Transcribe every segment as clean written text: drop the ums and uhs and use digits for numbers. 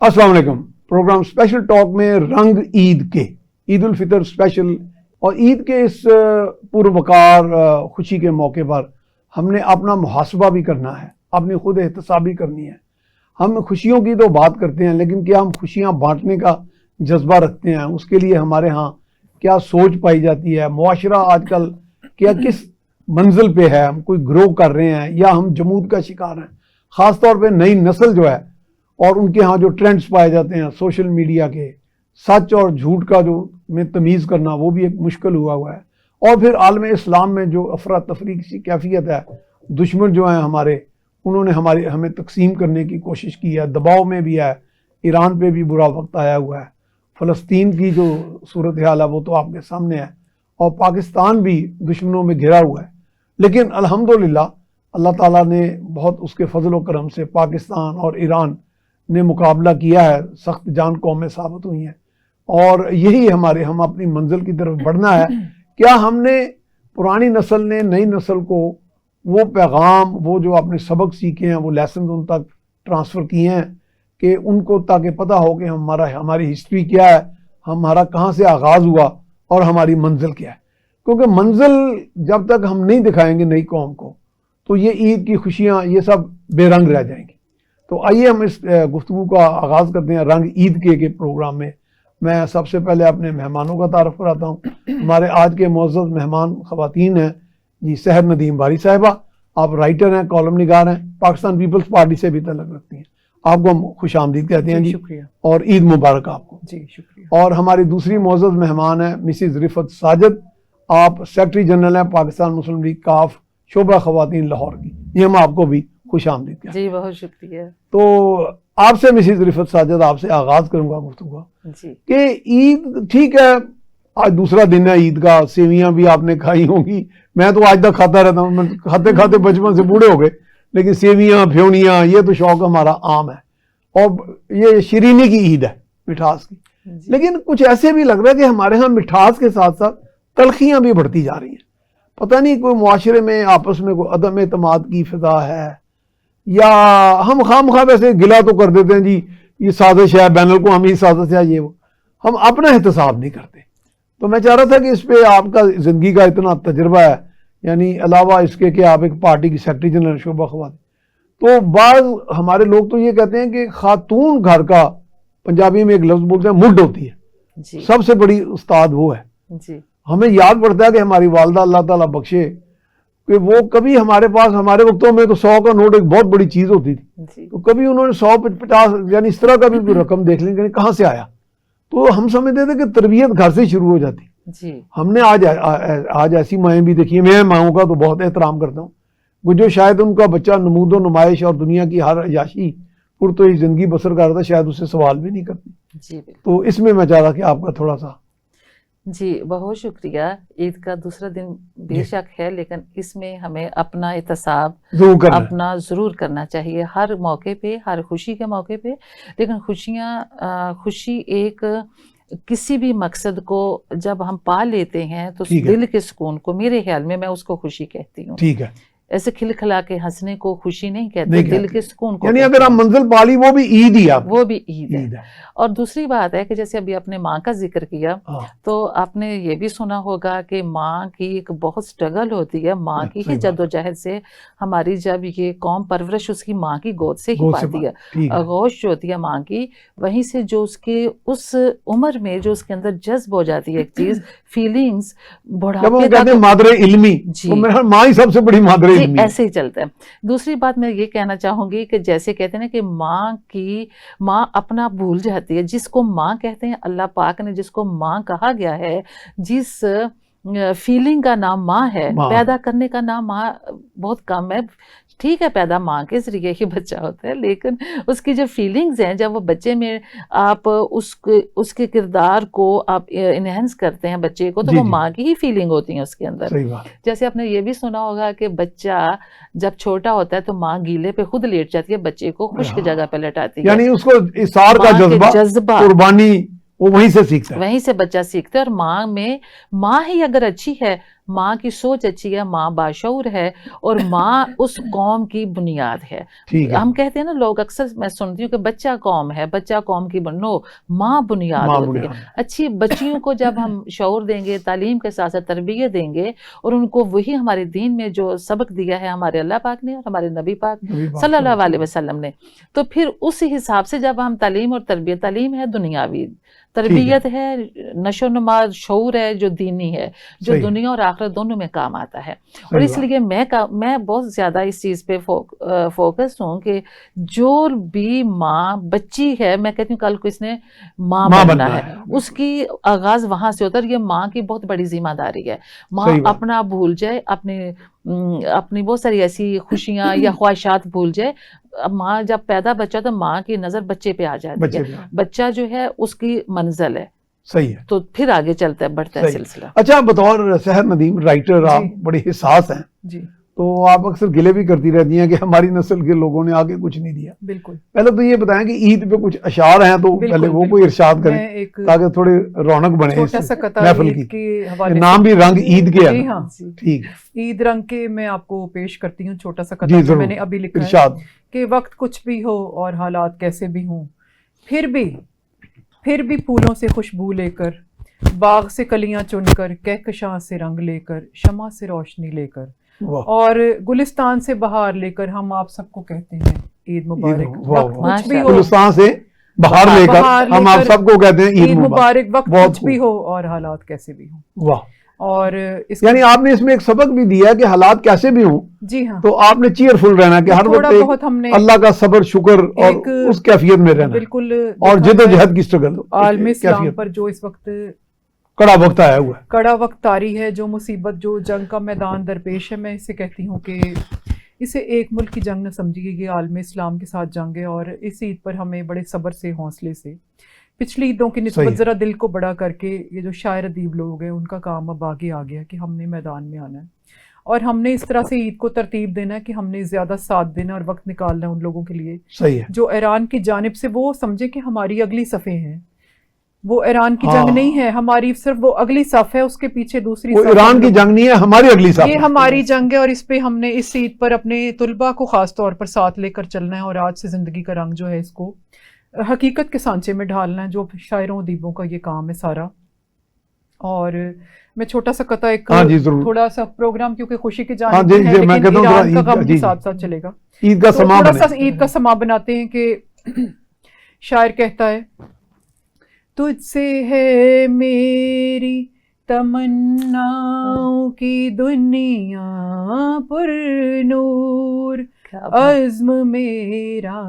السلام علیکم. Programme special talk میں رنگ عید کے، عید الفطر اسپیشل، اور عید کے اس پروقار خوشی کے موقع پر ہم نے اپنا محاسبہ بھی کرنا ہے، اپنی خود احتسابی کرنی ہے. ہم خوشیوں کی تو بات کرتے ہیں، لیکن کیا ہم خوشیاں بانٹنے کا جذبہ رکھتے ہیں؟ اس کے لیے ہمارے ہاں کیا سوچ پائی جاتی ہے؟ معاشرہ آج کل کیا کس منزل پہ ہے؟ ہم کوئی گرو کر رہے ہیں یا ہم جمود کا شکار ہیں؟ خاص طور پہ نئی نسل جو ہے اور ان کے ہاں جو ٹرینڈز پائے جاتے ہیں سوشل میڈیا کے، سچ اور جھوٹ کا جو میں تمیز کرنا وہ بھی ایک مشکل ہوا ہے. اور پھر عالم اسلام میں جو افراتفری کی کیفیت ہے، دشمن جو ہیں ہمارے، انہوں نے ہمیں تقسیم کرنے کی کوشش کی ہے. دباؤ میں بھی ہے، ایران پہ بھی برا وقت آیا ہوا ہے، فلسطین کی جو صورتحال ہے وہ تو آپ کے سامنے ہے، اور پاکستان بھی دشمنوں میں گھرا ہوا ہے. لیکن الحمدللہ اللہ تعالیٰ نے بہت اس کے فضل و کرم سے پاکستان اور ایران نے مقابلہ کیا ہے، سخت جان قومیں ثابت ہوئی ہیں، اور یہی ہم اپنی منزل کی طرف بڑھنا ہے. کیا ہم نے پرانی نسل نے نئی نسل کو وہ پیغام، وہ جو اپنے سبق سیکھے ہیں، وہ لیسنز ان تک ٹرانسفر کیے ہیں کہ ان کو تاکہ پتہ ہو کہ ہماری ہسٹری کیا ہے، ہمارا کہاں سے آغاز ہوا اور ہماری منزل کیا ہے؟ کیونکہ منزل جب تک ہم نہیں دکھائیں گے نئی قوم کو تو یہ عید کی خوشیاں یہ سب بے رنگ رہ جائیں گی. تو آئیے ہم اس گفتگو کا آغاز کرتے ہیں رنگ عید کے پروگرام میں. میں سب سے پہلے اپنے مہمانوں کا تعارف کراتا ہوں. ہمارے آج کے معزز مہمان خواتین ہیں جی سحر ندیم باری صاحبہ، آپ رائٹر ہیں، کالم نگار ہیں، پاکستان پیپلز پارٹی سے بھی تعلق رکھتی ہیں. آپ کو ہم خوش آمدید کہتے ہیں جی، شکریہ، اور عید مبارک آپ کو. جی شکریہ. اور ہماری دوسری معزز مہمان ہیں مسز رفت ساجد، آپ سیکرٹری جنرل ہیں پاکستان مسلم لیگ کاف شعبہ خواتین لاہور کی. یہ ہم آپ کو بھی خوش آمدید کہتے ہیں. جی بہت شکریہ. تو آپ سے مسز رفت ساجد، آپ سے آغاز کروں گا گفتگو جی کہ عید ٹھیک ہے، آج دوسرا دن ہے عید کا، سیویاں بھی آپ نے کھائی ہوں گی. میں تو آج تک کھاتا رہتا ہوں، کھاتے کھاتے بچپن سے بوڑھے ہو گئے، لیکن سیویاں پھیونیاں یہ تو شوق ہمارا عام ہے، اور یہ شیرینی کی عید ہے، مٹھاس کی. جی. لیکن کچھ ایسے بھی لگ رہا ہے کہ ہمارے ہاں مٹھاس کے ساتھ ساتھ تلخیاں بھی بڑھتی جا رہی ہیں. پتہ نہیں کوئی معاشرے میں آپس میں کوئی عدم اعتماد کی فضا ہے، یا ہم خام خواہ ویسے گلا تو کر دیتے ہیں جی یہ سازش ہے، بین الاقوامی سازش ہے، یہ وہ، ہم اپنا احتساب نہیں کرتے. تو میں چاہ رہا تھا کہ اس پہ آپ کا زندگی کا اتنا تجربہ ہے، یعنی علاوہ اس کے کہ آپ ایک پارٹی کی سیکرٹری جنرل شعبہ خواتین، تو بعض ہمارے لوگ تو یہ کہتے ہیں کہ خاتون گھر کا، پنجابی میں ایک لفظ بولتے ہیں مڈ ہوتی ہے، جی سب سے بڑی استاد وہ ہے. جی ہمیں یاد پڑتا ہے کہ ہماری والدہ اللہ تعالیٰ بخشے کہ وہ کبھی ہمارے پاس، ہمارے وقتوں میں تو 100 کا نوٹ ایک بہت بڑی چیز ہوتی تھی، جی تو کبھی انہوں نے 100-50 یعنی اس طرح کا بھی کوئی رقم دیکھ لیں کہ کہاں سے آیا. تو ہم سمجھتے تھے کہ تربیت گھر سے شروع ہو جاتی. جی ہم نے آج ایسی مائیں بھی دیکھی ہیں. میں ماؤں کا تو بہت احترام کرتا ہوں، وہ جو شاید ان کا بچہ نمود و نمائش اور دنیا کی ہر عیاشی پرتوئی زندگی بسر کرتا، شاید اس سے سوال بھی نہیں کرتی. جی بالکل. تو اس میں چاہ رہا کہ آپ کا تھوڑا سا. جی بہت شکریہ. عید کا دوسرا دن بے شک ہے، لیکن اس میں ہمیں اپنا احتساب ضرور کرنا ہے. اپنا ضرور کرنا چاہیے ہر موقع پہ، ہر خوشی کے موقع پہ. لیکن خوشی ایک کسی بھی مقصد کو جب ہم پا لیتے ہیں تو ٹھیک ہے. دل کے سکون کو، میرے خیال میں اس کو خوشی کہتی ہوں. ٹھیک ہے، ایسے کھلکھلا کے ہنسنے کو خوشی نہیں کہتے، نہیں دل کہتے. کے سکون کو یعنی کہتے اگر ہیں. ہم منزل پالی وہ بھی عید ہی، آپ وہ بھی عید ہے. عید ہے. اور دوسری بات ہے کہ جیسے ابھی اپنے ماں کا ذکر کیا، ہاں تو آپ نے یہ بھی سنا ہوگا کہ ماں کی ایک بہت سٹرگل ہوتی ہے، ماں کی ہی جد و جہد سے ہماری جب یہ قوم پرورش اس کی ماں کی گود سے ہی پاتی ہے. ٹھیک ہے. آغوش جو ہوتی ہے ماں کی، وہیں سے جو اس کے اس عمر میں جو اس کے اندر جذب ہو جاتی ہے ایک چیز، فیلنگز، جب ہم بڑھاپے کہتے ہیں مادر علمی، جی تو میرا ماں ہی سب سے بڑی مادر جی علمی ہے. ایسے ہی چلتا ہے. دوسری بات میں یہ کہنا چاہوں گی کہ جیسے کہتے ہیں نا کہ ماں اپنا بھول جاتی ہے. جس کو ماں کہتے ہیں، اللہ پاک نے جس کو ماں کہا گیا ہے، جس فیلنگ کا نام ماں ہے، پیدا کرنے کا نام ماں بہت کم ہے. ٹھیک ہے پیدا ماں کے ذریعے ہی بچہ ہوتا ہے، لیکن اس کی جو فیلنگز ہیں جب وہ بچے میں آپ اس کے کردار کو آپ انہینس کرتے ہیں بچے کو، تو وہ ماں کی ہی فیلنگ ہوتی ہیں اس کے اندر. صحیح بات. جیسے آپ نے یہ بھی سنا ہوگا کہ بچہ جب چھوٹا ہوتا ہے تو ماں گیلے پہ خود لیٹ جاتی ہے، بچے کو خشک جگہ پہ لٹاتی ہے. یعنی اس کو اثار کا جذبہ، قربانی، وہ وہیں سے سیکھتا ہے. وہیں سے بچہ سیکھتا ہے. اور ماں ہی اگر اچھی ہے ماں کی سوچ اچھی ہے، ماں باشعور ہے، اور ماں اس قوم کی بنیاد ہے. ٹھیک ہے. ہم کہتے ہیں نا، لوگ اکثر میں سنتی ہوں کہ بچہ قوم ہے، بچہ قوم کی نو، ماں بنیاد ماں ہوتی ہے. بنیاد. اچھی بچیوں کو جب ہم شعور دیں گے، تعلیم کے ساتھ ساتھ تربیت دیں گے، اور ان کو وہی ہمارے دین میں جو سبق دیا ہے ہمارے اللہ پاک نے اور ہمارے نبی پاک نبی پاک صلی اللہ علیہ وسلم نے، تو پھر اس حساب سے جب ہم تعلیم اور تربیت، تعلیم ہے دنیاوی، تربیت ہے نشو و نما، شعور ہے جو دینی ہے، جو صحیح. دنیا اور آخرت دونوں میں کام آتا ہے. اور صحیح اس بات. لیے میں بہت زیادہ اس چیز پہ فوکس ہوں کہ جو بھی ماں بچی ہے، میں کہتی ہوں کل کو اس نے ماں بننا ہے، اس کی آغاز وہاں سے ہوتا ہے. یہ ماں کی بہت بڑی ذمہ داری ہے. ماں صحیح بات. اپنا بھول جائے، اپنی بہت ساری ایسی خوشیاں یا خواہشات بھول جائے. ماں جب پیدا بچہ تو ماں کی نظر بچے پہ آ جاتی بچے ہے، پہ. بچہ جو ہے اس کی منزل ہے، صحیح ہے. تو پھر آگے چلتا ہے، بڑھتا ہے صحیح. سلسلہ. اچھا، بطور سحر ندیم رائٹر آپ بڑے حساس ہیں، جی تو آپ اکثر گلے بھی کرتی رہتی ہیں کہ ہماری نسل کے لوگوں نے آگے کچھ نہیں دیا. بالکل. پہلے تو یہ بتائیں کہ عید پہ کچھ اشعار ہیں تو پہلے وہ کوئی ارشاد کریں میں ایک تاکہ تھوڑی رونق بنے چھوٹا سا قطع محفل عید کی. کے حوالے نام بھی رنگ عید کے جی ہے. ہاں، ٹھیک ہے. عید رنگ کے میں آپ کو پیش کرتی ہوں چھوٹا سا جی قطع جو ضرور. میں نے ابھی لکھا ہے ارشاد. کہ وقت کچھ بھی ہو اور حالات کیسے بھی ہوں، پھر بھی پھولوں سے خوشبو لے کر، باغ سے کلیاں چن کر، کہکشاں سے رنگ لے کر، شمع سے روشنی لے کر، اور گلستان سے بہار لے کر، ہم آپ سب کو کہتے ہیں عید مبارک. وقت کچھ بھی ہو، گلستان سے بہار لے کر ہم آپ سب کو کہتے ہیں عید مبارک. وقت کچھ بھی ہو اور حالات کیسے بھی ہوں. واہ. اور یعنی آپ نے اس میں ایک سبق بھی دیا کہ حالات کیسے بھی ہوں، جی ہاں، تو آپ نے چیئر فل رہنا کہ ہر تھوڑا وقت بہت ہم نے اللہ کا صبر، شکر اور اس کیفیت میں رہنا، بالکل، اور جد و جہد کی اسٹرگل عالم اسلام پر جو اس وقت کڑا وقت آیا ہوا ہے، کڑا وقت طاری ہے، جو مصیبت، جو جنگ کا میدان درپیش ہے، میں اسے کہتی ہوں کہ اسے ایک ملک کی جنگ نہ سمجھیے، یہ عالم اسلام کے ساتھ جنگ ہے. اور اس عید پر ہمیں بڑے صبر سے، حوصلے سے، پچھلی عیدوں کی نسبت ذرا دل کو بڑا کر کے، یہ جو شاعر ادیب لوگ ہیں ان کا کام اب آگے آ گیا کہ ہم نے میدان میں آنا ہے، اور ہم نے اس طرح سے عید کو ترتیب دینا ہے کہ ہم نے زیادہ ساتھ دینا اور وقت نکالنا ہے ان لوگوں کے لیے. صحیح ہے. جو ایران کی جانب سے، وہ سمجھے کہ ہماری اگلی صفیں ہیں، وہ ایران کی جنگ نہیں ہے ہماری، صرف وہ اگلی صف ہے، اس کے پیچھے دوسری وہ ایران کی جنگ نہیں ہے، ہماری اگلی صف، یہ ہماری جنگ ہے. اور اس پہ ہم نے اس عید پر اپنے طلباء کو خاص طور پر ساتھ لے کر چلنا ہے، اور آج سے زندگی کا رنگ جو ہے اس کو حقیقت کے سانچے میں ڈھالنا ہے، جو شاعروں ادیبوں کا یہ کام ہے سارا. اور میں چھوٹا سا قطع ایک تھوڑا سا پروگرام کیونکہ خوشی کی جانب ہے، لیکن ایران کا غم بھی ساتھ ساتھ چلے گا، عید کا سما تھوڑا سا عید کا سما بناتے ہیں کہ شاعر کہتا ہے، تجھ سے ہے میری تمناؤں کی دنیا پر نور، عزم میرا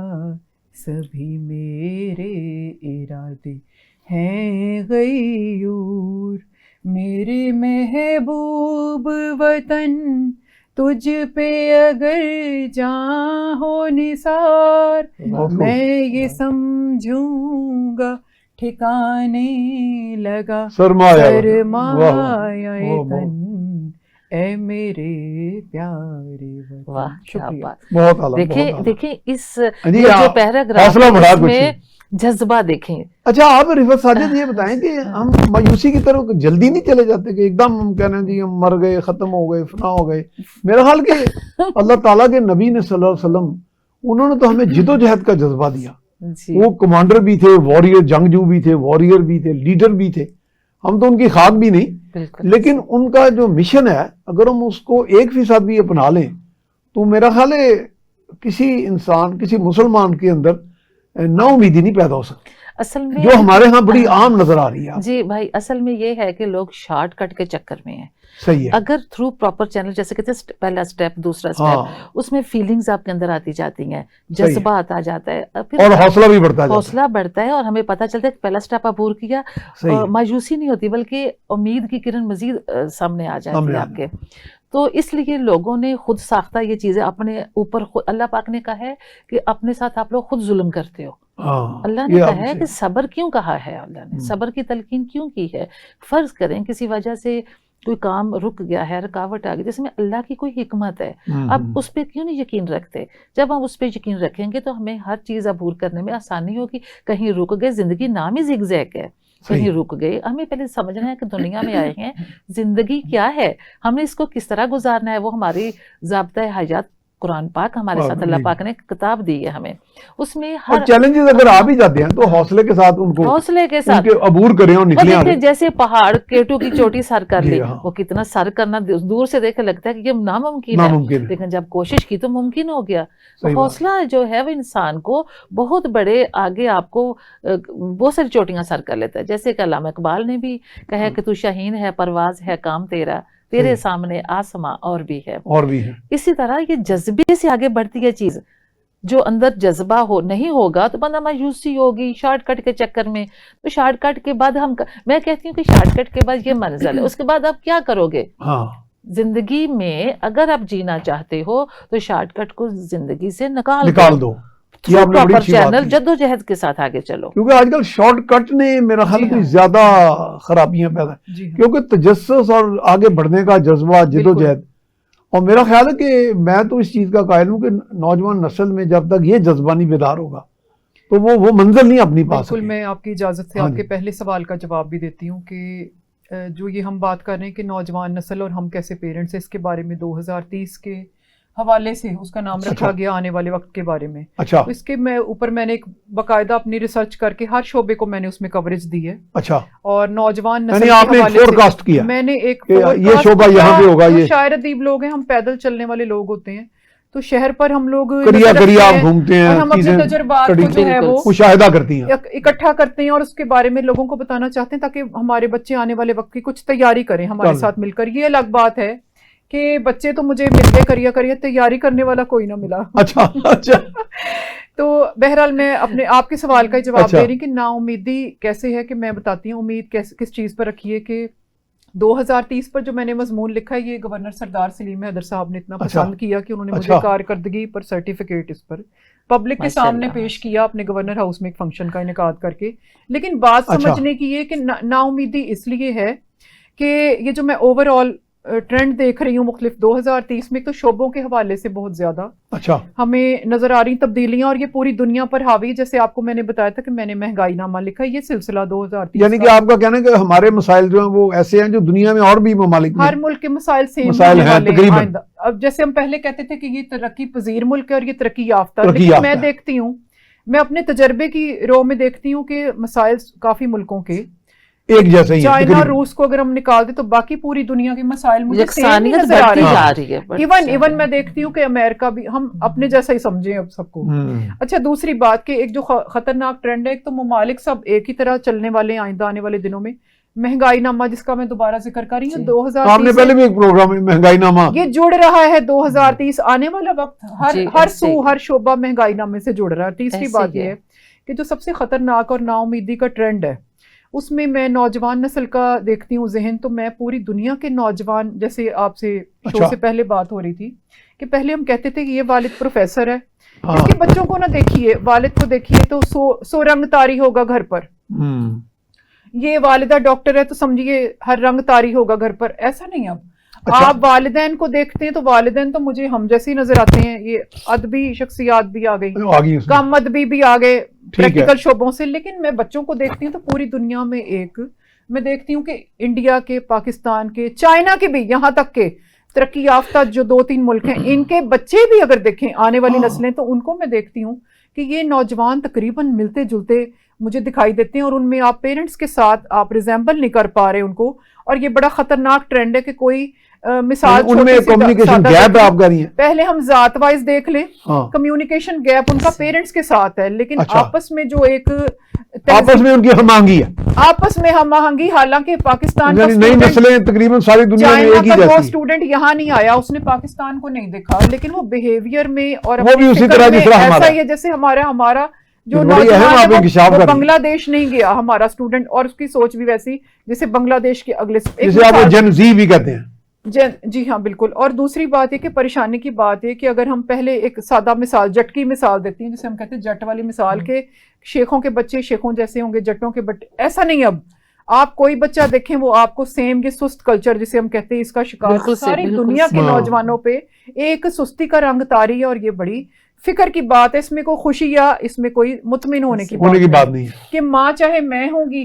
سبھی میرے ارادے ہیں غیور، میرے محبوب وطن تجھ پہ اگر جاں ہو نثار، میں یہ سمجھوں گا ٹھکانے لگا سرمایہ تن، اے میرے پیارے وطن. شکریہ. دیکھیں اس جو پیراگراف میں جذبہ دیکھیں. اچھا، آپ رفعت ساجد یہ بتائیں کہ ہم مایوسی کی طرف جلدی نہیں چلے جاتے کہ ایک دم ہم کہنا جی ہم مر گئے، ختم ہو گئے، فنا ہو گئے؟ میرا خیال کہ اللہ تعالیٰ کے نبی نے صلی اللہ علیہ وسلم، انہوں نے تو ہمیں جد و جہد کا جذبہ دیا. وہ کمانڈر بھی تھے، واریر جنگجو بھی تھے، واریر بھی تھے، لیڈر بھی تھے. ہم تو ان کی خاک بھی نہیں، لیکن ان کا جو مشن ہے اگر ہم اس کو 1% بھی اپنا لیں تو میرا خیال ہے کسی انسان، کسی مسلمان کے اندر نا امیدی نہیں پیدا ہو سکتی، اصل میں جو ہمارے ہاں بڑی عام نظر آ رہی ہے. جی بھائی، اصل میں یہ ہے کہ لوگ شارٹ کٹ کے چکر میں ہیں. صحیح ہے. اگر تھرو پراپر چینل، جیسے کہتے ہیں پہلا سٹیپ، دوسرا سٹیپ، اس میں فیلنگز آپ کے اندر آتی جاتی ہیں، جذبات آ جاتا ہے، اور حوصلہ بھی بڑھتا ہے، حوصلہ بڑھتا ہے، اور ہمیں پتہ چلتا ہے کہ پہلا سٹیپ عبور کیا، مایوسی نہیں ہوتی بلکہ امید کی کرن مزید سامنے آ جاتی ہے آپ کے. تو اس لیے لوگوں نے خود ساختہ یہ چیزیں اپنے اوپر، اللہ پاک نے کہا ہے کہ اپنے ساتھ آپ لوگ خود ظلم کرتے ہو. اللہ نے کہا ہے کہ صبر کیوں کہا ہے، اللہ نے صبر کی تلقین کیوں کی ہے. فرض کریں کسی وجہ سے کوئی کام رک گیا ہے، رکاوٹ آ گئی، جس میں اللہ کی کوئی حکمت ہے، اب اس پہ کیوں نہیں یقین رکھتے؟ جب ہم اس پہ یقین رکھیں گے تو ہمیں ہر چیز عبور کرنے میں آسانی ہوگی. کہیں رک گئے، زندگی نام ہی زگ زیگ ہے، کہیں رک گئے. ہمیں پہلے سمجھنا ہے کہ دنیا میں آئے ہیں, زندگی کیا ہے, ہم نے اس کو کس طرح گزارنا ہے. وہ ہماری ضابطۂ حیات قرآن پاک ہمارے ساتھ اللہ پاک نے کتاب دی ہے ہمیں. اس میں ہر چیلنجز اگر آ بھی جاتے ہیں تو حوصلے کے ساتھ ان کو حوصلے کے ساتھ عبور کریں اور نکلیں آگے. جیسے پہاڑ کیٹو کی چوٹی سر کر لی, وہ کتنا سر کرنا دور سے دیکھ لگتا ہے کہ یہ ناممکن ہے, لیکن جب کوشش کی تو ممکن ہو گیا. حوصلہ جو ہے وہ انسان کو بہت بڑے آگے آپ کو بہت ساری چوٹیاں سر کر لیتا ہے. جیسے کہ علامہ اقبال نے بھی کہا کہ تو شاہین ہے پرواز ہے کام تیرا, تیرے سامنے آسماں اور بھی ہے. اسی طرح یہ جذبے سے آگے بڑھتی ہے چیز. جو اندر جذبہ نہیں ہوگا تو بندہ مایوسی ہوگی شارٹ کٹ کے چکر میں. تو شارٹ کٹ کے بعد میں کہتی ہوں کہ شارٹ کٹ کے بعد یہ منزل ہے, اس کے بعد آپ کیا کرو گے زندگی میں. اگر آپ جینا چاہتے ہو تو شارٹ کٹ کو زندگی سے نکال دو. چینل جدوجہد کے ساتھ آگے چلو, کیونکہ آج کل شارٹ کٹ نے میرا خیال کوئی زیادہ خرابیاں پیدا ہیں, کیونکہ تجسس اور آگے بڑھنے کا جذبہ جدوجہد. اور میرا خیال ہے کہ میں تو اس چیز کا قائل ہوں کہ نوجوان نسل میں جب تک یہ جذبہ نہیں بیدار ہوگا تو وہ منزل نہیں اپنی پاس. بالکل, میں آپ کی اجازت سے آپ کے پہلے سوال کا جواب بھی دیتی ہوں کہ جو یہ ہم بات کر رہے ہیں کہ نوجوان نسل اور ہم کیسے پیرنٹس ہیں, اس کے بارے میں 2030 کے حوالے سے اس کا نام رکھا گیا آنے والے وقت کے بارے میں. اس کے اوپر میں نے ایک باقاعدہ اپنی ریسرچ کر کے ہر شعبے کو میں نے اس میں کوریج دی ہے. اور نوجوان نسل کے حوالے سے میں نے ایک یہ شعبہ یہاں پہ ہوگا. یہ شاعر ادیب لوگ ہیں, ہم پیدل چلنے والے لوگ ہوتے ہیں, تو شہر پر ہم لوگ گھومتے ہیں, ہم اپنے تجربات کو جو ہے وہ مشاہدہ کرتی ہیں, اکٹھا کرتے ہیں اور اس کے بارے میں لوگوں کو بتانا چاہتے ہیں تاکہ ہمارے بچے آنے والے وقت کی کچھ تیاری کریں ہمارے ساتھ مل کر. یہ الگ بات ہے کہ بچے تو مجھے مل گئے کریے تیاری کرنے والا کوئی نہ ملا. اچھا تو بہرحال میں اپنے آپ کے سوال کا جواب دے رہی کہ نا امیدی کیسے ہے, کہ میں بتاتی ہوں امید کس چیز پر رکھیے. کہ 2030 پر جو میں نے مضمون لکھا ہے یہ گورنر سردار سلیم حیدر صاحب نے اتنا پسند کیا کہ انہوں نے مجھے کارکردگی پر سرٹیفکیٹ اس پر پبلک کے سامنے پیش کیا اپنے گورنر ہاؤس میں ایک فنکشن کا انعقاد کر کے. لیکن بات سمجھنے کی یہ کہ نا امیدی اس لیے ہے کہ یہ جو میں اوور آل ٹرینڈ دیکھ رہی ہوں مختلف 2030 میں, تو شعبوں کے حوالے سے بہت زیادہ ہمیں نظر آ رہی تبدیلیاں, اور یہ پوری دنیا پر حاوی. جیسے آپ کو میں نے بتایا تھا کہ میں نے مہنگائی نامہ لکھا, یہ سلسلہ 2030 یعنی کہ آپ کا کہنا ہے کہ ہمارے مسائل جو ہیں وہ ایسے ہیں جو دنیا میں اور بھی ممالک میں ہر ملک کے مسائل سیم ہیں تقریباً. اب جیسے ہم پہلے کہتے تھے کہ یہ ترقی پذیر ملک ہے اور یہ ترقی یافتہ, لیکن میں دیکھتی ہوں, میں اپنے تجربے کی رو میں دیکھتی ہوں کہ مسائل کافی ملکوں کے ایک جیسے ہی, چائنا روس کو اگر ہم نکال دیں تو باقی پوری دنیا کے مسائل مجھے سیم نظر آ رہی ہے. ایون میں دیکھتی ہوں کہ امریکہ بھی ہم اپنے جیسا ہی سمجھیں اب سب کو. اچھا, دوسری بات کہ ایک جو خطرناک ٹرینڈ ہے, ایک تو ممالک سب ایک ہی طرح چلنے والے آئندہ آنے والے دنوں میں. مہنگائی نامہ جس کا میں دوبارہ ذکر کر رہی ہوں 2030 آپ نے پہلے بھی ایک پروگرام میں مہنگائی نامہ یہ جڑ رہا ہے 2030 آنے والا وقت ہر شعبہ مہنگائی نامے سے جڑ رہا ہے. تیسری بات یہ ہے کہ جو سب سے خطرناک اور نا امیدی کا ٹرینڈ ہے اس میں نوجوان نسل کا دیکھتی ہوں ذہن, تو میں پوری دنیا کے نوجوان, جیسے آپ سے شو سے پہلے بات ہو رہی تھی کہ پہلے ہم کہتے تھے کہ یہ والد پروفیسر ہے, اس کے بچوں کو نہ دیکھیے, والد کو دیکھیے تو سو رنگ تاری ہوگا گھر پر. یہ والدہ ڈاکٹر ہے تو سمجھیے ہر رنگ تاری ہوگا گھر پر. ایسا نہیں. اب آپ والدین کو دیکھتے ہیں تو والدین تو مجھے ہم جیسے ہی نظر آتے ہیں, یہ ادبی شخصیات بھی آ گئی, کم ادبی بھی آ گئے پریکٹیکل شعبوں سے. لیکن میں بچوں کو دیکھتی ہوں تو پوری دنیا میں میں دیکھتی ہوں کہ انڈیا کے, پاکستان کے, چائنا کے بھی, یہاں تک کہ ترقی یافتہ جو 2-3 ملک ہیں ان کے بچے بھی اگر دیکھیں آنے والی نسلیں, تو ان کو میں دیکھتی ہوں کہ یہ نوجوان تقریباً ملتے جلتے مجھے دکھائی دیتے ہیں, اور ان میں آپ پیرنٹس کے ساتھ آپ ریزیمبل نہیں کر پا رہے ان کو. اور یہ بڑا خطرناک ٹرینڈ ہے کہ کوئی مثال پہلے ہم ذات وائز دیکھ لیں, کمیونیکیشن گیپ ان کا پیرنٹس کے ساتھ ہے, لیکن آپس میں جو ایک آپس میں ان کی ہم آہنگی ہے, آپس میں ہم آہنگی. حالانکہ پاکستان کا نئی نسلیں تقریباً ساری دنیا میں ایک ہی جیسی, وہ اسٹوڈنٹ یہاں نہیں آیا, اس نے پاکستان کو نہیں دیکھا, لیکن وہ بیہیویئر میں اور وہ بھی اسی طرح ایسا ہی ہے جیسے ہمارا جو نوجوان بنگلہ دیش نہیں گیا ہمارا اسٹوڈنٹ, اور اس کی سوچ بھی ویسی جیسے بنگلہ دیش کے اگلے, جسے آپ جن زی بھی کہتے ہیں. جی ہاں بالکل. اور دوسری بات یہ کہ پریشانی کی بات ہے کہ اگر ہم پہلے ایک سادہ مثال, جٹ کی مثال دیتی ہیں, جسے ہم کہتے ہیں جٹ والی مثال, کے شیخوں کے بچے شیخوں جیسے ہوں گے, جٹوں کے بچے ایسا نہیں. اب آپ کوئی بچہ دیکھیں وہ آپ کو سیم یہ سست کلچر جسے ہم کہتے ہیں اس کا شکار ساری دنیا کے نوجوانوں پہ ایک سستی کا رنگ طاری ہے. اور یہ بڑی فکر کی بات ہے, اس میں کوئی خوشی یا اس میں کوئی مطمئن ہونے کی بات نہیں ہے کہ ماں چاہے میں ہوں گی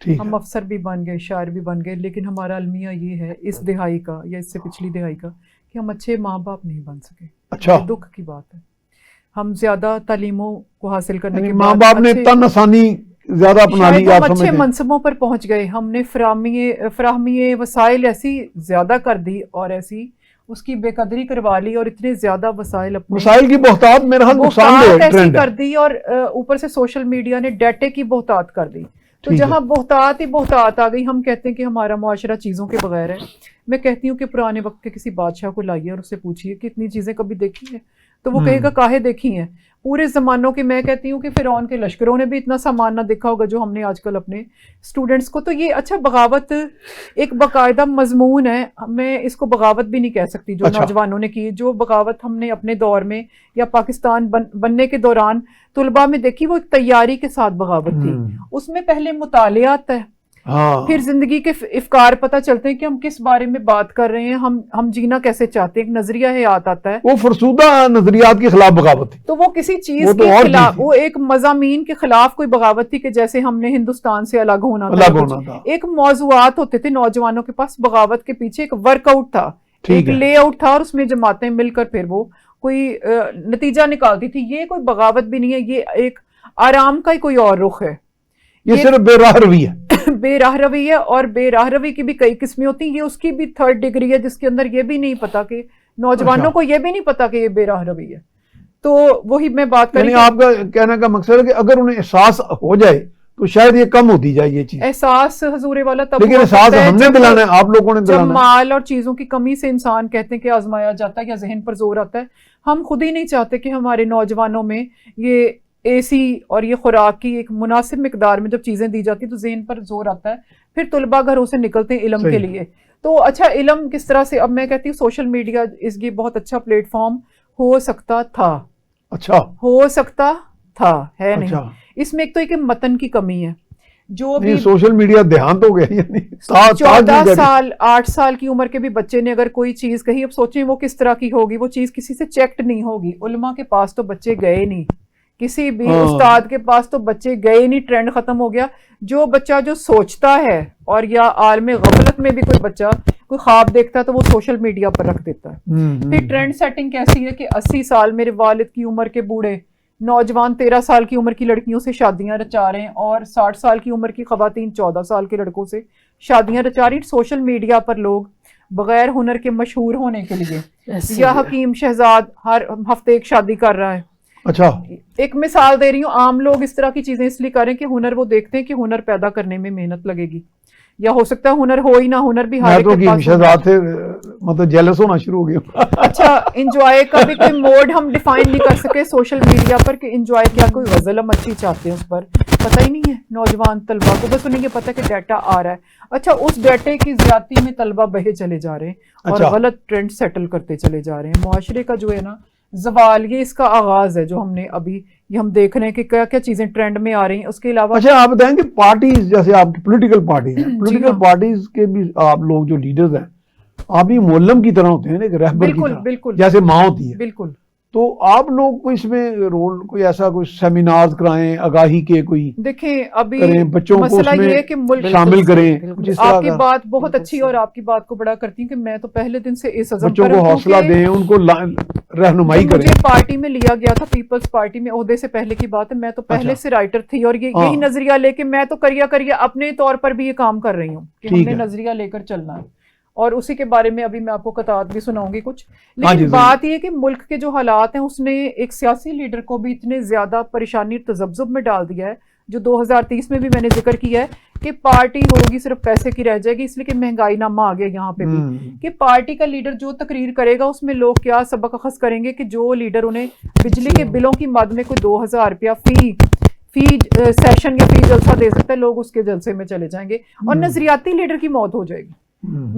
ٹھیک ہم افسر بھی بن گئے، شاعر بھی بن گئے، لیکن ہمارا المیہ یہ ہے اس دہائی کا یا اس سے پچھلی دہائی کا کہ ہم اچھے ماں باپ نہیں بن سکے. اچھا. یہ دکھ کی بات ہے. ہم زیادہ تعلیموں کو حاصل کرنے کے ماں بعد باپ نے تن آسانی زیادہ اپنا لی. شاید ہم اچھے منصبوں پر پہنچ گئے، ہم نے فراہمی وسائل ایسی زیادہ کر دی اور ایسی اس کی بے قدری کروا لی، اور اتنے زیادہ وسائل وسائل کی بہتات میرا حال نقصان دہ ایسی کر دی، اور اوپر سے سوشل میڈیا نے ڈیٹے کی بہتات کر دی. تو جہاں بہتات ہی بہتات آ گئی، ہم کہتے ہیں کہ ہمارا معاشرہ چیزوں کے بغیر ہے. میں کہتی ہوں کہ پرانے وقت کے کسی بادشاہ کو لائیے اور اس سے پوچھیے کہ اتنی چیزیں کبھی دیکھی ہیں، تو وہ کہے گا کاہے دیکھی ہیں. پورے زمانوں کے، میں کہتی ہوں کہ فرعون کے لشکروں نے بھی اتنا سامان نہ دیکھا ہوگا جو ہم نے آج کل اپنے اسٹوڈنٹس کو. تو یہ اچھا بغاوت ایک باقاعدہ مضمون ہے، میں اس کو بغاوت بھی نہیں کہہ سکتی جو نوجوانوں نے کی. جو بغاوت ہم نے اپنے دور میں یا پاکستان بننے کے دوران طلباء میں دیکھی، وہ ایک تیاری کے ساتھ بغاوت تھی. اس میں پہلے مطالعہ آتا ہے، پھر زندگی کے افکار پتہ چلتے ہیں کہ ہم کس بارے میں بات کر رہے ہیں، ہم جینا کیسے چاہتے ہیں، ایک نظریہ حیات آتا ہے. وہ فرسودہ نظریات کے خلاف بغاوت تھی. تو وہ کسی چیز کے خلاف، وہ ایک مضامین کے خلاف کوئی بغاوت تھی کہ جیسے ہم نے ہندوستان سے الگ ہونا تھا. ایک موضوعات ہوتے تھے نوجوانوں کے پاس، بغاوت کے پیچھے ایک ورک آؤٹ تھا، ایک لے آؤٹ تھا، اور اس میں جماعتیں مل کر پھر وہ کوئی نتیجہ نکالتی تھی. یہ کوئی بغاوت بھی نہیں ہے، یہ ایک آرام کا ہی کوئی اور رخ ہے. یہ صرف بے راہ روی ہے. بے راہ روی ہے، اور بے راہ روی کی بھی کئی قسمیں ہوتی ہیں. یہ اس کی بھی 3rd ڈگری ہے جس کے اندر یہ بھی نہیں پتا کہ نوجوانوں کو یہ بھی نہیں پتا کہ یہ بے راہ روی ہے. تو وہی میں بات کر رہی ہوں، آپ کا کہنے کا مقصد ہے کہ اگر انہیں احساس ہو جائے تو شاید یہ کم ہوتی جائے یہ چیز. احساس حضور والا تب، لیکن احساس ہم نے دلانا ہے، آپ لوگوں نے دلانا ہے. جب مال اور چیزوں کی کمی سے انسان کہتے ہیں کہ آزمایا جاتا ہے یا ذہن پر زور آتا ہے. ہم خود ہی نہیں چاہتے کہ ہمارے نوجوانوں میں یہ اے سی اور یہ خوراک کی ایک مناسب مقدار میں جب چیزیں دی جاتی تو ذہن پر زور آتا ہے. پھر طلباء گھروں سے نکلتے ہیں علم کے لیے. تو اچھا علم کس طرح سے، اب میں کہتی ہوں سوشل میڈیا اس کی بہت اچھا پلیٹ فارم ہو سکتا تھا. اچھا ہو سکتا تھا، ہے نہیں. اس میں ایک تو ایک متن کی کمی ہے. جو بھی سوشل میڈیا دیہانت ہو گیا، 14 سال 8 سال کی عمر کے بھی بچے نے اگر کوئی چیز کہی، اب سوچیں وہ کس طرح کی ہوگی. وہ چیز کسی سے چیکڈ نہیں ہوگی. علماء کے پاس تو بچے گئے نہیں، کسی بھی استاد کے پاس تو بچے گئے نہیں، ٹرینڈ ختم ہو گیا. جو بچہ جو سوچتا ہے، اور یا عالم غفلت میں بھی کوئی بچہ کوئی خواب دیکھتا ہے تو وہ سوشل میڈیا پر رکھ دیتا ہے. پھر ٹرینڈ سیٹنگ کیسی ہے کہ 80 سال میرے والد کی عمر کے بوڑھے نوجوان 13 سال کی عمر کی لڑکیوں سے شادیاں رچا رہے ہیں، اور 60 سال کی عمر کی خواتین 14 سال کے لڑکوں سے شادیاں رچا رہی. سوشل میڈیا پر لوگ بغیر ہنر کے مشہور ہونے کے لیے، یا حکیم شہزاد ہر ہفتے ایک شادی کر رہا ہے. اچھا ایک مثال دے رہی ہوں، عام لوگ اس طرح کی چیزیں اس لیے کریں کہ ہنر وہ دیکھتے ہیں کہ ہنر پیدا کرنے میں محنت لگے گی، یا ہو سکتا ہے ہنر ہو ہی نہ، ہنر بھی ہر ایک کے پاس شہزاد سے مطلب جیلس ہونا شروع ہو گیا. اچھا انجوائے کا بھی کوئی موڈ ہم ڈیفائن نہیں کر سکے سوشل میڈیا پر کہ انجوائے کیا، کوئی غزل ہم اچھی چاہتے ہیں اس پر پتہ ہی نہیں ہے. نوجوان طلبہ کو بس انہیں یہ پتہ کہ ڈیٹا آ رہا ہے. اچھا اس ڈیٹے کی زیادتی میں طلبہ بہے چلے جا رہے ہیں اور غلط ٹرینڈ سیٹل کرتے چلے جا رہے ہیں. معاشرے کا جو ہے نا زوال، یہ اس کا آغاز ہے جو ہم نے ابھی یہ ہم دیکھ رہے ہیں کہ کیا کیا چیزیں ٹرینڈ میں آ رہی ہیں. اس کے علاوہ اچھا آپ بتائیں کہ پارٹیز جیسے آپ کی پولیٹیکل پارٹیز ہیں، پولیٹیکل پارٹیز کے بھی آپ لوگ جو لیڈرز ہیں، آپ بھی معلم کی طرح ہوتے ہیں، ایک رہبر کی طرح، بالکل جیسے ماں ہوتی ہے. بالکل. تو آپ لوگ کو اس میں رول کوئی ایسا کوئی سیمینارز کرائیں، آگاہی کے کوئی دیکھیں ابھی بچوں کو مسئلہ یہ ہے کہ ملک شامل کریں. آپ کی بات بہت اچھی اور آپ کی بات کو بڑا کرتی ہوں کہ میں تو پہلے دن سے اس عزم بچوں پر کو حوصلہ دیں، ان کو رہنمائی کریں. مجھے پارٹی میں لیا گیا تھا، پیپلز پارٹی میں عہدے سے پہلے کی بات ہے، میں تو پہلے سے رائٹر تھی، اور یہی نظریہ لے کے میں تو کریا اپنے طور پر بھی یہ کام کر رہی ہوں کہ ہم نے نظریہ لے کر چلنا ہے. اور اسی کے بارے میں ابھی میں آپ کو قطعات بھی سناؤں گی کچھ. لیکن بات یہ کہ ملک کے جو حالات ہیں اس نے ایک سیاسی لیڈر کو بھی اتنے زیادہ پریشانی تذبذب میں ڈال دیا ہے، جو 2030 میں بھی میں نے ذکر کیا ہے کہ پارٹی ہوگی صرف پیسے کی رہ جائے گی. اس لیے کہ مہنگائی نامہ آ گیا یہاں پہ بھی کہ پارٹی کا لیڈر جو تقریر کرے گا اس میں لوگ کیا سبق اخذ کریں گے کہ جو لیڈر انہیں بجلی کے بلوں کی مد میں کوئی 2000 روپیہ فی سیشن یا فی جلسہ دے سکتا ہے، لوگ اس کے جلسے میں چلے جائیں گے. اور نظریاتی لیڈر کی موت ہو جائے گی،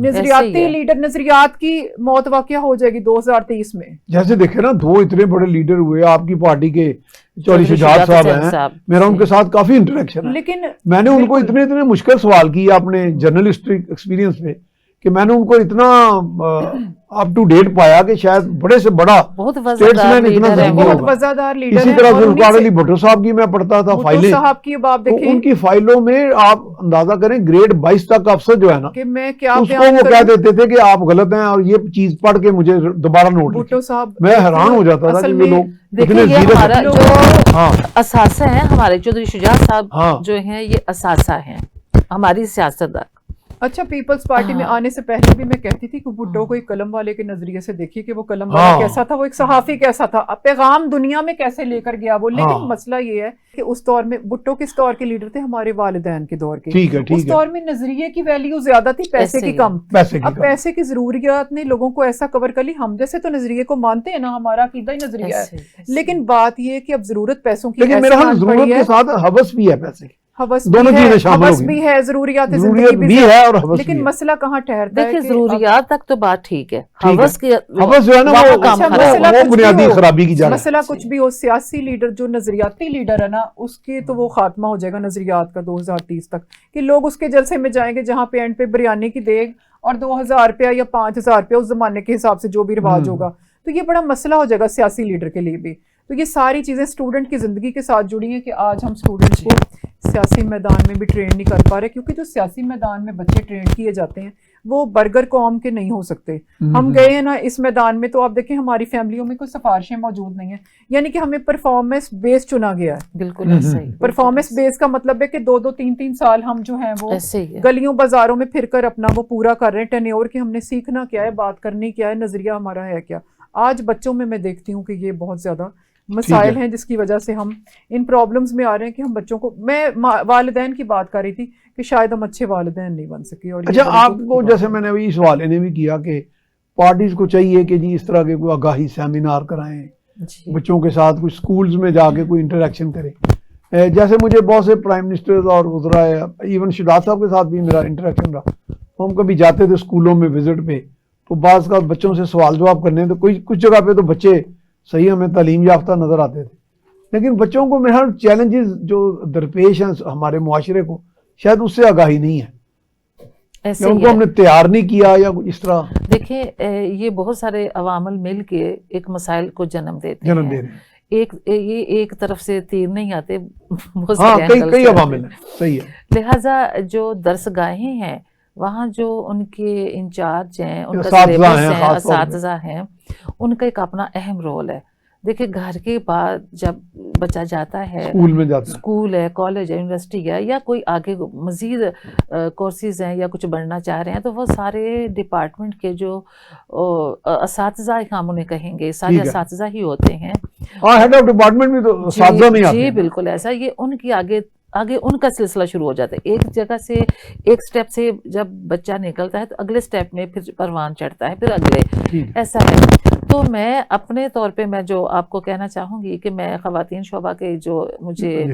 نظریاتی لیڈر، نظریات کی موت واقعہ ہو جائے گی 2030 میں. جیسے دیکھیں نا 2 اتنے بڑے لیڈر ہوئے آپ کی پارٹی کے، چوہدری شجاعت صاحب ہیں، میرا ان کے ساتھ کافی انٹریکشن ہے. لیکن میں نے ان کو اتنے مشکل سوال کیے اپنے جرنلسٹ ایکسپیرینس میں کہ میں نے ان کو اتنا اپ ٹو ڈیٹ پایا کہ شاید بڑے سے بڑا بہت اسٹیٹسمین اتنا لیڈر ہے ذہین بہت ہوگا. وزادار لیڈر اسی ہیں. طرح اور ذوالفقار علی بھٹو صاحب کی میں پڑھتا تھا بھٹو فائلیں, صاحب کی اب آپ تو ان دیکھیں کی فائلوں میں آپ اندازہ کریں گریڈ 22 تک افسر جو ہے نا, کہ میں کیا اس کو بیان وہ کہہ کروں. دیتے تھے کہ آپ غلط ہیں اور یہ چیز پڑھ کے مجھے دوبارہ نوٹ بھٹو لکھیں. صاحب میں حیران ہو جاتا تھا اصل کہ میں یہ لوگ دیکھیں اتنے یہ زیرو ہمارا ہیں. جو ہاں اثاثہ ہیں ہمارے چودھری شجاعت صاحب ہاں جو ہیں یہ اثاثہ ہیں ہماری سیاست کا. اچھا پیپلز پارٹی میں ہاں. آنے سے پہلے بھی میں کہتی تھی کہ بھٹو کو ایک قلم والے کے نظریے سے دیکھیے کہ وہ قلم والا ہاں. کیسا تھا, وہ ایک صحافی کیسا تھا, پیغام دنیا میں کیسے لے کر گیا وہ. لیکن ہاں. مسئلہ یہ ہے کہ اس دور میں بھٹو کس دور کے لیڈر تھے, ہمارے والدین کے دور کے. ٹھیک ہے اس ٹھیک ہے, دور میں نظریے کی ویلیو زیادہ تھی, پیسے ایسے کی ہی کم. پیسے کی اب کم. پیسے کی ضروریات نے لوگوں کو ایسا کور کر لی. ہم جیسے تو نظریے کو مانتے ہیں نا, ہمارا عقیدہ ہی نظریہ ہے. ایسے لیکن بات یہ ہے کہ اب ضرورت پیسوں کی لیکن ایسی میرا خیال آن ضرورت پڑی کے ہے, ساتھ حوث بھی ہے پیسے کی, ہوس دونوں بھی ہے, چیزیں شامل ہوس ہو بھی گئی. ہے, ضروریات ضروریت زندگی بھی بھی ہے اور حوث بھی لیکن ہے. مسئلہ کہاں ٹھہرتا ہے دیکھیں کہ ضروریات تک تو بات ٹھیک ہے, ٹھیک ہے. حوث کی حوث جو ہے نا وہاں وہ کام اچھا خراب مسئلہ ہے. وہ کچھ بھی بنیادی ہو, خرابی کی جڑ ہے. مسئلہ کچھ بھی ہو, سیاسی لیڈر جو نظریاتی لیڈر ہے نا, اس کے تو وہ خاتمہ ہو جائے گا نظریات کا 2030 تک, کہ لوگ اس کے جلسے میں جائیں گے جہاں پہ اینڈ پہ بریانی کی دیگ اور 2000 روپیہ یا 5000 روپیہ اس زمانے کے حساب سے جو بھی رواج ہوگا. تو یہ بڑا مسئلہ ہو جائے گا سیاسی لیڈر کے لیے بھی. تو یہ ساری چیزیں اسٹوڈنٹ کی زندگی کے ساتھ جڑی ہیں کہ آج ہم اسٹوڈنٹس کو سیاسی میدان میں بھی ٹرین نہیں کر پا رہے, کیونکہ جو سیاسی میدان میں بچے ٹرین کیے جاتے ہیں وہ برگر قوم کے نہیں ہو سکتے. ہم گئے ہیں نا اس میدان میں, تو آپ دیکھیں ہماری فیملیوں میں کوئی سفارشیں موجود نہیں ہیں, یعنی کہ ہمیں پرفارمنس بیس چنا گیا ہے. بالکل ایسا ہی. پرفارمنس بیس کا مطلب ہے کہ 2-3 سال ہم جو ہیں وہ ایسے ہی ہے. گلیوں بازاروں میں پھر کر اپنا وہ پورا کر رہے ہیں ٹینیور کہ ہم نے سیکھنا کیا ہے, بات کرنی کیا ہے, نظریہ ہمارا ہے کیا. آج بچوں میں دیکھتی ہوں کہ یہ بہت زیادہ مسائل ہیں جس کی وجہ سے ہم ان پرابلمز میں آ رہے ہیں کہ ہم بچوں کو, میں والدین کی بات کر رہی تھی کہ شاید ہم اچھے والدین نہیں بن سکے. اور اچھا آپ کو جیسے میں نے ابھی اس حوالے نے بھی کیا کہ پارٹیز کو چاہیے کہ جی اس طرح کے کوئی آگاہی سیمینار کرائیں, بچوں کے ساتھ کچھ سکولز میں جا کے کوئی انٹریکشن کریں. جیسے مجھے بہت سے پرائم منسٹرز اور وزراء, ایون شہزاد صاحب کے ساتھ بھی میرا انٹریکشن رہا, ہم کبھی جاتے تھے اسکولوں میں وزٹ پہ, تو بعض کا بچوں سے سوال جواب کرنے, تو کچھ جگہ پہ تو بچے صحیح ہمیں تعلیم یافتہ نظر آتے تھے, لیکن بچوں کو میرا چیلنجز جو درپیش ہیں ہمارے معاشرے کو, شاید اس سے آگاہی نہیں ہے, ایسے یا ان ہی کو ہے. ہم نے تیار نہیں کیا یا کچھ اس طرح دیکھیں یہ بہت سارے عوامل مل کے ایک مسائل کو جنم دیتے جنم ہیں. دے رہے ہیں. یہ ایک طرف سے تیر نہیں آتے, بہت ہاں سارے اینگل کئی سے عوامل آتے ہیں, صحیح ہے. لہٰذا جو درس گاہیں ہیں وہاں جو ان کے انچارج ہیں, ان کا اساتذہ سلیبس ہیں, ہیں, خاص طور پہ اساتذہ ہیں, ان کا ایک اپنا اہم رول ہے. دیکھیں گھر کے بعد جب بچہ جاتا ہے اسکول میں جاتے ہیں, اسکول ہے, کالج ہے, یونیورسٹی ہے, یا کوئی آگے مزید کورسز ہیں یا کچھ بڑھنا چاہ رہے ہیں, تو وہ سارے ڈپارٹمنٹ کے جو اساتذہ ہم انہیں کہیں گے, سارے ٹھیک ہے. اساتذہ ہی ہوتے ہیں. ہاں ہیڈ آف ڈپارٹمنٹ بھی تو اساتذہ میں آتے جی ہیں. بالکل ایسا, یہ ان کی آگے ان کا سلسلہ شروع ہو جاتا ہے. ایک جگہ سے ایک سٹیپ سے جب بچہ نکلتا ہے تو اگلے سٹیپ میں پھر پروان چڑھتا ہے, پھر اگلے, ایسا ہے. تو میں اپنے طور پہ میں جو آپ کو کہنا چاہوں گی کہ میں خواتین شعبہ کے جو مجھے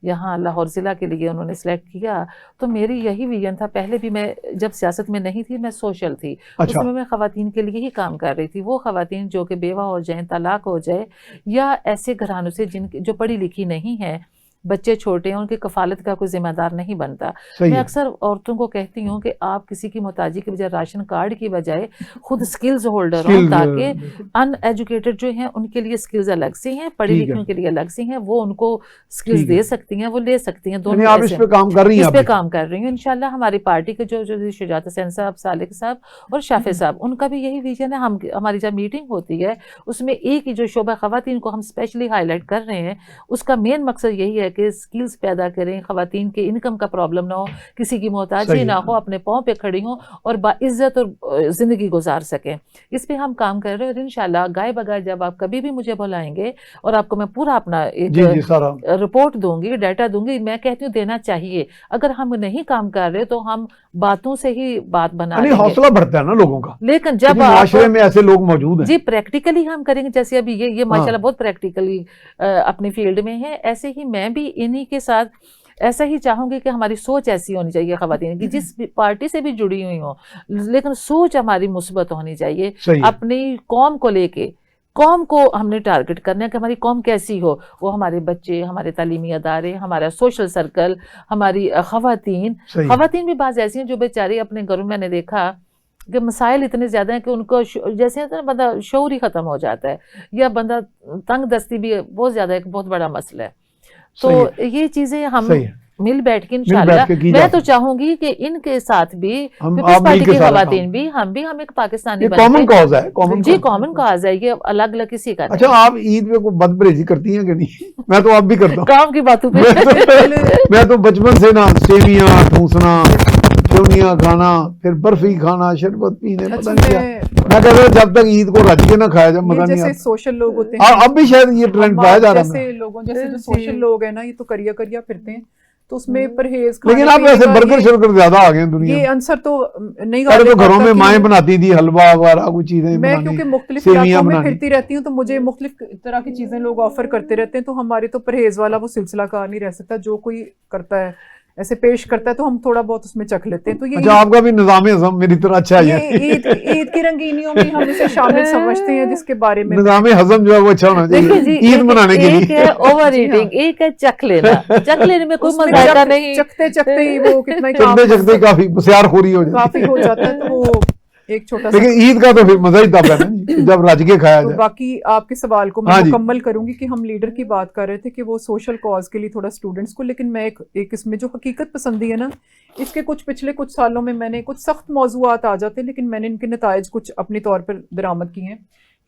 یہاں لاہور ضلع کے لیے انہوں نے سلیکٹ کیا, تو میری یہی ویژن تھا. پہلے بھی میں جب سیاست میں نہیں تھی, میں سوشل تھی, اس میں میں خواتین کے لیے ہی کام کر رہی تھی. وہ خواتین جو کہ بیوہ ہو جائیں, طلاق ہو جائے, یا ایسے گھرانوں سے جو پڑھی لکھی نہیں ہیں, بچے چھوٹے ہیں, ان کی کفالت کا کوئی ذمہ دار نہیں بنتا. میں اکثر عورتوں کو کہتی ہوں کہ آپ کسی کی محتاجی کی بجائے راشن کارڈ کی بجائے خود سکلز ہولڈر ہوں, تاکہ ان ایجوکیٹڈ جو ہیں ان کے لیے سکلز الگ سے ہیں, پڑھی لکھوں کے لیے الگ سے ہیں, وہ ان کو سکلز دے سکتی ہیں, وہ لے سکتی ہیں. دونوں آپ اس پہ کام کر رہی ہیں, اس پہ کام کر رہی ہوں انشاءاللہ. ہماری پارٹی کے جو شجاعت حسین صاحب, صالح صاحب اور شافع صاحب, ان کا بھی یہی ویژن ہے. ہماری جب میٹنگ ہوتی ہے اس میں ایک ہی جو شعبہ خواتین کو ہم اسپیشلی ہائی لائٹ کر رہے ہیں, اس کا مین مقصد یہی ہے کہ سکلز پیدا کریں, خواتین کے انکم کا پرابلم نہ ہو, کسی کی محتاجی نہ ہو, اپنے پاؤں پہ کھڑی ہوں اور باعزت اور زندگی گزار سکیں. اس پہ ہم کام کر رہے ہیں, اور انشاءاللہ گائے بغیر جب آپ کبھی بھی مجھے بلائیں گے اور آپ کو میں پورا اپنا ایک رپورٹ دوں گی, ڈیٹا دوں گی. میں کہتی ہوں دینا چاہیے. اگر ہم نہیں کام کر رہے تو ہم باتوں سے ہی بات بنا لیں گے. حوصلہ بڑھتا ہے نا لوگوں کا, لیکن جب معاشرے میں ایسے لوگ موجود ہیں, جی پریکٹیکلی ہم کریں گے, جیسے ابھی یہ ماشاءاللہ بہت پریکٹیکلی اپنی فیلڈ میں ہے, ایسے ہی میں بھی انہی کے ساتھ ایسا ہی چاہوں گی کہ ہماری سوچ ایسی ہونی چاہیے خواتین کی, جس پارٹی سے بھی جڑی ہوئی ہوں, لیکن سوچ ہماری مثبت ہونی چاہیے. اپنی قوم کو لے کے, قوم کو ہم نے ٹارگٹ کرنا ہے کہ ہماری قوم کیسی ہو, وہ ہمارے بچے, ہمارے تعلیمی ادارے, ہمارا سوشل سرکل, ہماری خواتین بھی بعض ایسی ہیں جو بیچاری اپنے گھروں میں نے دیکھا کہ مسائل اتنے زیادہ ہیں کہ ان کو جیسے ہوتا ہے نا بندہ شعور ہی ختم ہو جاتا ہے، یا بندہ تنگ دستی بھی بہت زیادہ ایک بہت بڑا مسئلہ ہے. تو یہ چیزیں ہم صحیح ہے، مل بیٹھ کے مل بیٹھ انشاءاللہ کے کی میں جا تو سکتی. چاہوں گی کہ ان کے ساتھ بھی ہم پیپلز آپ مل پارٹی کے کی سارا خواتین کام، بھی ہم ایک پاکستانی یہ بن کامن کے، کاز ہے، کامن جی کامن کاز ہے، یہ الگ الگ کسی کا اچھا نہیں. آپ عید پہ کوئی بد پرہیزی کرتی ہیں کہ نہیں؟ میں تو اب بھی کرتا ہوں. کام کی باتوں پہ میں تو بچپن سے نا سیویاں ٹھونسنا، چونیاں کھانا، پھر برفی کھانا، شربت پینے، پتہ اچھا نہیں کیا. میں میں کہتا ہوں جب تک عید کو رج کے نہ کھایا جائے یہ مزہ نہیں جیسے آتا. سوشل لوگ ہوتے اور ہیں، اب بھی شاید یہ ٹرینڈ ہم پایا آپ جا رہا جیسے ہے. لوگوں جیسے جو جی. سوشل لوگ ہیں نا، یہ تو کریا پھرتے ہیں، تو اس میں پرہیز لیکن اب کھانے ایسے پینے کا برگر شرگر زیادہ آ گئے ہیں دنیا یہ میں. عنصر تو نہیں پہلے تو گھروں میں مائیں بنا. بناتی تھی حلوہ وغیرہ کچھ چیزیں میں بنانی، کیونکہ مختلف سیویاں علاقوں میں بنانی. پھرتی رہتی ہوں تو مجھے مختلف طرح کی چیزیں لوگ آفر کرتے رہتے ہیں، تو ہمارے تو پرہیز والا وہ سلسلہ کار نہیں رہ سکتا. جو کوئی کرتا ہے ایسے پیش کرتا ہے تو ہم تھوڑا بہت اس میں چکھ لیتے ہیں. تو یہ اچھا آپ کا بھی نظام ہضم میری طرح اچھا ہے. عید کی رنگینیوں میں ہم اسے شامل سمجھتے ہیں، جس کے بارے میں نظام ہضم جو ہے وہ اچھا ہونا دیکھیں چاہیے جی، عید منانے کے ایک لیے. ہے اوور جی ہاں. ایٹنگ، ایک ہے چکھ لینا. چکھ لینے میں کوئی اس میں مذائقہ نہیں. چکھتے ہی وہ کتنا ہی کام چکتے چکتے کافی بسیار خوری ہو جاتی کافی ہو جاتا ہے. تو وہ ایک چھوٹا سا. لیکن عید کا تو پھر مزہ ہی تب ہے نا جی، جب رج کے کھایا تو جائے. باقی آپ کے سوال کو میں ہاں جی. مکمل کروں گی کہ ہم لیڈر کی بات کر رہے تھے کہ وہ سوشل کاز کے لیے تھوڑا اسٹوڈنٹس کو، لیکن میں ایک اس میں جو حقیقت پسندی ہے نا، اس کے پچھلے کچھ سالوں میں نے کچھ سخت موضوعات آ جاتے ہیں، لیکن میں نے ان کے نتائج کچھ اپنی طور پر درآمد کیے ہیں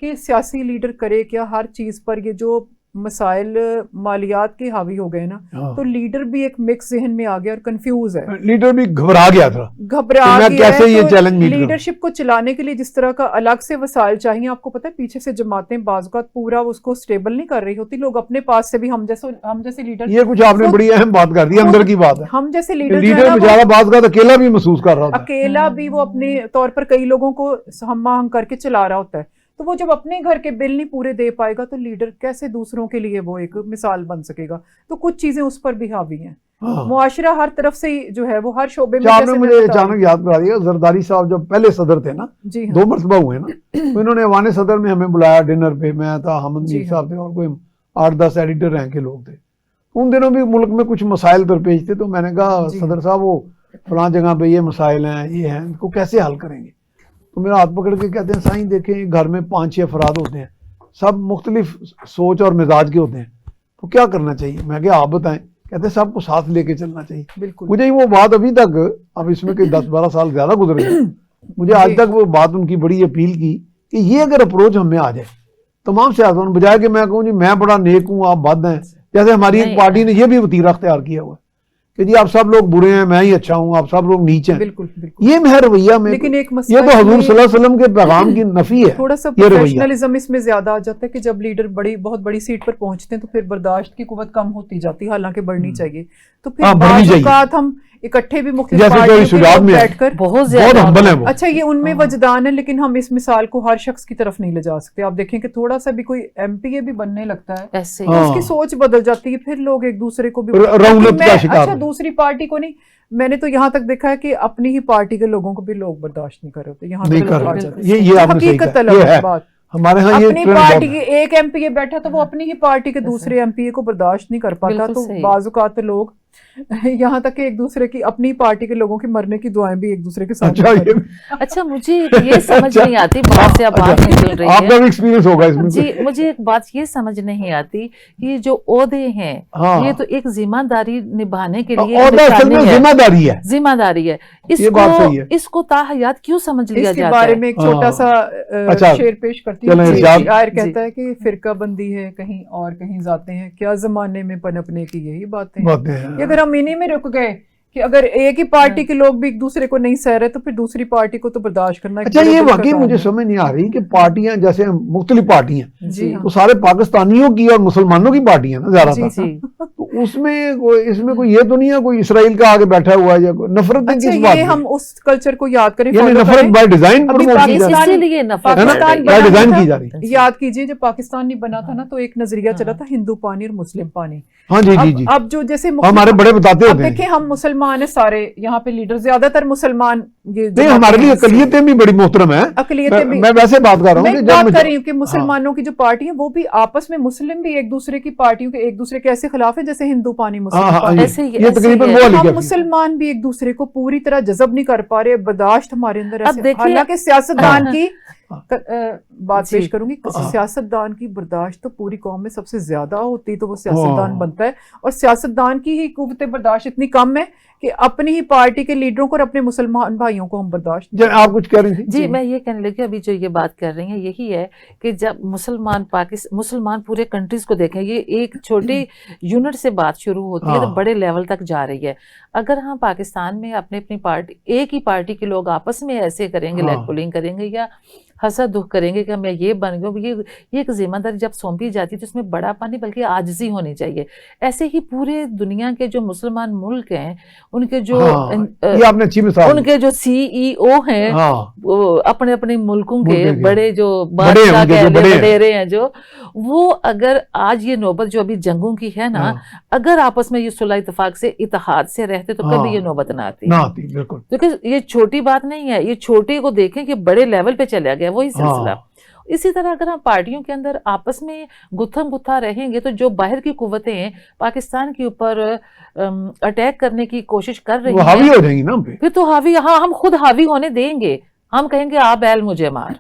کہ سیاسی لیڈر کرے کیا ہر چیز پر. یہ جو مسائل مالیات کے حاوی ہو گئے نا، تو لیڈر بھی ایک مکس ذہن میں آ گیا اور کنفیوز ہے، لیڈر بھی گھبرا گیا تھا گھبرا کہ میں گیا کیسے یہ ہے. چیلنج میٹ کروں. لیڈرشپ کو چلانے کے لیے جس طرح کا الگ سے وسائل چاہیے، آپ کو پتہ ہے پیچھے سے جماعتیں بعض اوقات پورا اس کو سٹیبل نہیں کر رہی ہوتی. لوگ اپنے پاس سے بھی ہم جیسے لیڈر، یہ کچھ آپ نے بڑی اہم بات کر دی، اندر کی بات ہے. ہم جیسے لیڈر لیڈر بیچارہ بعض کا اکیلا بھی محسوس کر رہا ہوتا ہے. اکیلا بھی وہ اپنے طور پر کئی لوگوں کو ہم آہنگ کر کے چلا رہا ہوتا ہے. تو وہ جب اپنے گھر کے بل نہیں پورے دے پائے گا تو لیڈر کیسے دوسروں کے لیے وہ ایک مثال بن سکے گا. تو کچھ چیزیں اس پر بھی حاوی ہیں. معاشرہ ہر طرف سے جو ہے وہ ہر شعبے میں. آپ نے مجھے اچانک یاد کرا دیا، زرداری صاحب جب پہلے صدر تھے نا، 2 مرتبہ ہوئے نا، تو انہوں نے ایوان صدر میں ہمیں بلایا ڈنر پہ. میں تھا، حمد میر صاحب تھے، اور کوئی 8-10 ایڈیٹر رینک کے لوگ تھے. ان دنوں بھی ملک میں کچھ مسائل درپیش تھے. تو میں نے کہا صدر صاحب وہ فلاں جگہ پہ یہ مسائل ہیں، یہ ہیں، ان کو کیسے حل کریں گے؟ تو میرا ہاتھ پکڑ کے کہتے ہیں سائیں دیکھیں گھر میں 5-6 افراد ہوتے ہیں، سب مختلف سوچ اور مزاج کے ہوتے ہیں، تو کیا کرنا چاہیے؟ میں کہ آپ بتائیں. کہتے ہیں سب کو ساتھ لے کے چلنا چاہیے. بالکل. مجھے وہ بات ابھی تک، اب اس میں کوئی 10-12 سال زیادہ گزر گئے، مجھے آج تک وہ بات ان کی بڑی اپیل کی کہ یہ اگر اپروچ ہم میں آ جائے تمام سیاستوں، بجائے کہ میں کہوں جی میں بڑا نیک ہوں آپ بد ہیں، جیسے ہماری ایک پارٹی نے یہ بھی وتیرہ اختیار کیا ہوا کہ جی آپ سب لوگ برے ہیں، میں ہی اچھا ہوں، آپ سب لوگ نیچے ہیں. بالکل بالکل. یہ میں رویہ میں، لیکن ایک مسئلہ یہ تو حضور صلی اللہ علیہ وسلم کے پیغام کی نفی ہے. تھوڑا سا یہ رویہ پروفیشنلزم اس میں زیادہ آ جاتا ہے کہ جب لیڈر بہت بڑی سیٹ پر پہنچتے ہیں تو پھر برداشت کی قوت کم ہوتی جاتی ہے، حالانکہ بڑھنی چاہیے. تو پھر بعض اوقات ہم اکٹھے بھی مختلف پارٹیوں کے لوگ بیٹھ کر بہت زیادہ ہمبل ہیں وہ. اچھا یہ ان میں وجدان ہے، لیکن ہم اس مثال کو ہر شخص کی طرف نہیں لے جا سکتے. آپ دیکھیں کہ تھوڑا سا بھی کوئی ایم پی اے بھی بننے لگتا ہے ایسے تو اس کی سوچ بدل جاتی ہے، پھر لوگ ایک دوسرے کو بھی رونق کا شکار. اچھا دوسری پارٹی کو نہیں، میں نے تو یہاں تک دیکھا ہے کہ اپنی ہی پارٹی کے لوگوں کو بھی لوگ برداشت نہیں کر رہے ہوتے. یہاں تک یہ حقیقت طلب ہے بات. ہمارے ہاں اپنی پارٹی کے ایک ایم پی اے بیٹھا تو وہ اپنی ہی پارٹی کے دوسرے ایم پی اے کو برداشت نہیں کر پاتا. تو بعض اوقات لوگ یہاں تک کہ ایک دوسرے کی اپنی پارٹی کے لوگوں کی مرنے کی دعائیں بھی ایک دوسرے کے ساتھ. اچھا مجھے یہ سمجھ نہیں آتی، بہت سے اب بات نکل رہی ہے، آپ کا بھی ایکسپیرینس ہوگا اس میں. جی مجھے ایک بات یہ سمجھ نہیں آتی کہ جو عہدے ہیں یہ تو ایک ذمہ داری نبھانے کے لیے ذمہ داری ہے، ذمہ داری ہے. اس کو تاحیات کیوں سمجھ لیا جاتا ہے؟ اس کے بارے میں ایک چھوٹا سا شعر پیش کرتی ہوں. شاعر کہتا ہے کہ فرقہ بندی ہے کہیں اور کہیں ذاتیں ہیں، کیا زمانے میں پنپنے کی یہی باتیں ہیں. اگر ہم انہی میں رک گئے کہ اگر ایک ہی پارٹی کے لوگ بھی ایک دوسرے کو نہیں سہ رہے تو پھر دوسری پارٹی کو تو برداشت کرنا. اچھا یہ واقعی مجھے سمجھ نہیں آ رہی کہ پارٹیاں جیسے مختلف پارٹیاں تو سارے پاکستانیوں کی اور مسلمانوں کی پارٹیاں نا زیادہ تر، تو اس میں کوئی یہ تو نہیں ہے کوئی اسرائیل کا آگے بیٹھا ہوا ہے یا نفرت کس بات میں؟ ہم اس کلچر کو یاد کریں، یعنی نفرت بائی ڈیزائن ڈیزائن کی جا رہی ہے. یاد کیجئے جب پاکستان نہیں بنا تھا نا تو ایک نظریہ چلا تھا ہندو پانی اور مسلم پانی. ہاں جی جی جی. اب جو جیسے ہمارے بڑے بتاتے ہوتے ہیں، دیکھیں ہم مسلمان مسلمان ہیں سارے یہاں پہ لیڈر، زیادہ تر مسلمان. نہیں ہمارے لیے اقلیتیں بھی بڑی محترم ہیں. اقلیتیں بھی میں ویسے بات کر رہا ہوں میں بات کر رہی ہوں کہ مسلمانوں کی جو پارٹی ہیں وہ بھی آپس میں، مسلم بھی ایک دوسرے کی پارٹیوں کے ایک دوسرے کے ایسے خلاف ہیں جیسے ہندو پانی مسلم. یہ تقریباً وہ والی ہم مسلمان بھی ایک دوسرے کو پوری طرح جذب نہیں کر پا رہے، برداشت ہمارے اندر ایسے. حالانکہ سیاستدان کی بات پیش کروں گی، سیاستدان کی برداشت تو پوری قوم میں سب سے زیادہ ہوتی تو وہ سیاستدان بنتا ہے، اور سیاستدان کی ہی قوت برداشت اتنی کم ہے کہ اپنی ہی پارٹی کے لیڈروں کو اور اپنے مسلمان بھائیوں کو ہم برداشت. آپ کچھ کہہ رہی تھی؟ جی میں یہ کہنے لگی ابھی جو یہ بات کر رہی ہیں یہی ہے کہ جب مسلمان پورے کنٹریز کو دیکھیں، یہ ایک چھوٹے یونٹ سے بات شروع ہوتی ہے تو بڑے لیول تک جا رہی ہے. اگر ہم پاکستان میں اپنی پارٹی، ایک ہی پارٹی کے لوگ آپس میں ایسے کریں گے، لیگ پولنگ کریں گے یا حسد دکھ کریں گے کہ میں یہ بن گیا، یہ ایک ذمہ داری جب سونپی جاتی ہے تو اس میں بڑا پانی بلکہ عاجزی ہونی چاہیے. ایسے ہی پورے دنیا کے جو مسلمان ملک ہیں ان کے جو ان کے جو سی ای او ہیں اپنے اپنے ملکوں کے بڑے جو بادشاہ وڈیرے ہیں جو، وہ اگر آج یہ نوبت جو ابھی جنگوں کی ہے نا، اگر آپس میں یہ صلح اتفاق سے اتحاد سے رہتے تو کبھی یہ نوبت نہ آتی. کیونکہ یہ چھوٹی بات نہیں ہے، یہ چھوٹے کو دیکھیں کہ بڑے لیول پہ چلا گیا وہی سلسلہ. اسی طرح اگر ہم پارٹیوں کے اندر آپس میں گتھم گتھا رہیں گے تو جو باہر کی قوتیں پاکستان کے اوپر اٹیک کرنے کی کوشش کر رہی ہیں حاوی ہو جائیں گی نا پھر تو حاوی، ہاں ہم خود حاوی ہونے دیں گے. ہم کہیں گے آپ بیل مجھے مار،